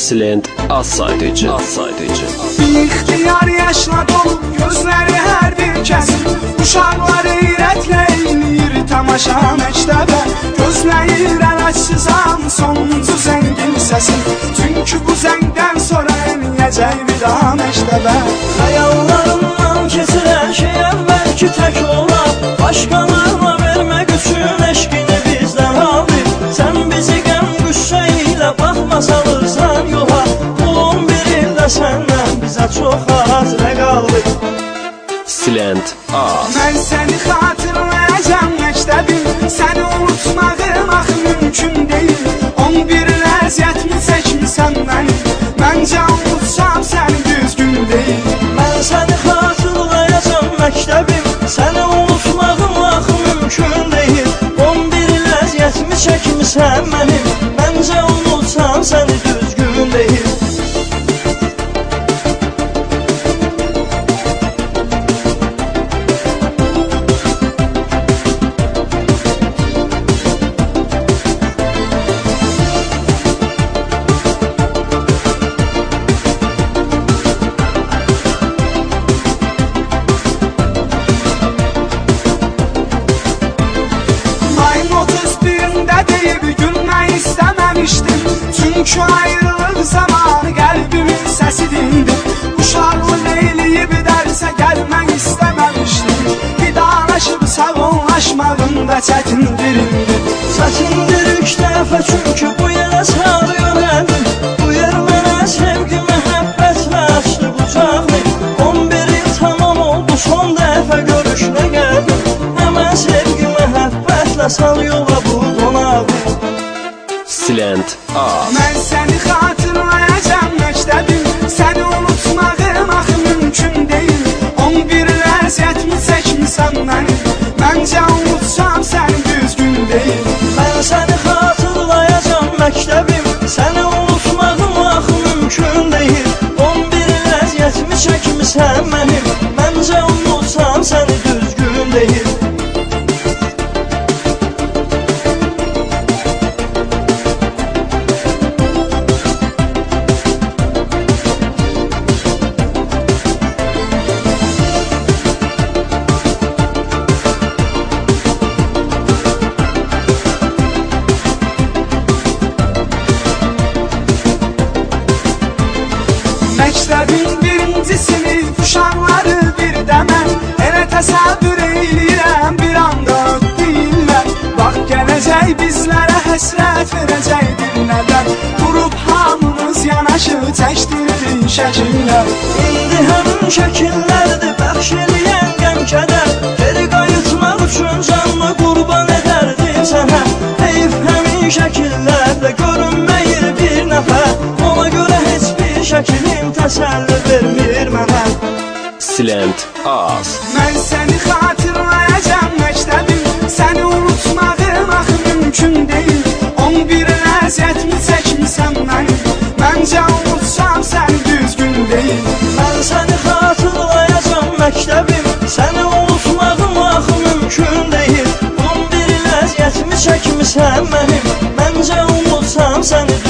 Silent az saydıcı. İxtiyar yaşla dolu gözləri hər bir kəsin, uşaqlar heyrətlə eləyir tamaşa məktəbə, gözləyir ələçsizan sonuncu zəngin səsin, çünki bu zəngdən sonra eləyəcək bir daha məktəbə. Xəyallarımdan keçirən şey əvvəlki tək olar, başqalarına vermək üçün eşqini bizdən alır. Sən bizi qəm qüssə ilə baxma salırsan yola, bu 11 ildə səndən bizə çox az nə qaldı. Silent az. Mən səni xatırlayacam məktəbim, səni unutmağım axı mümkün deyil. 11 il əziyyətmi çəkmisən mənim, məncə unutsam səni düzgün deyil. Mən səni xatırlayacam məktəbim, səni unutmağım axı mümkün deyil. 11 il əziyyətmi çəkmisən mənim, məncə unutsam səni düzgün deyil. Çünki ayrılıq zamanı qəlbimin səsi dindir. Uşaqlıq eləyib dərsə gəlmək istəməmişdim. Vidalaşıb sağollaşmağında çətindir indi. Çətindir ilk dəfə çünki bu yerə sarıyor qəlbim. Bu yer mənə sevgi, məhəbbətlə açdı qucağını. 11 il tamam oldu son dəfə görüşünə gəldim. Həmən sevgi, məhəbbətlə sal yola bu qonağı. Silent az. Mən səni xatırlayacam məktəbim, səni unutmağım axı mümkün deyil. 11 il əziyyətmi çəkmisən mənim, məncə unutsam səni düzgün deyil. Mən səni xatırlayacam məktəbim, səni unutmağım axı mümkün deyil. 11 il əziyyətmi çəkmisən mənim, məncə unutsam səni düzgün deyil. Məktəbin birinci sinif uşaqları bir dəmən, elə təsəvvür eyləyirəm bir anda ötdü illər. Vaxt gələcək bizlərə həsrət verəcək bir nədən, durub hamımız yanaşı çəkdirdik şəkillər. İndi həmin şəkillərdir bəxş eləyən qəm-kədər, geri qayıtmaq üçün canımı qurban edərdim sənə. Heyf həmin şəkillərdə görünməyir bir nəfər, ona görə heç bir şəkilim təsəlli vermir mənə. Silent az. Mən səni xatırlayacam məktəbim, səni unutmağım axı mümkün deyil. 11 il əziyyətmi çəkmisən mənim, məncə unutsam səni düzgün deyil. Mən səni xatırlayacam məktəbim, səni unutmağım axı mümkün deyil. 11 il əziyyətmi çəkmisən mənim, məncə unutsam səni düzgün deyil.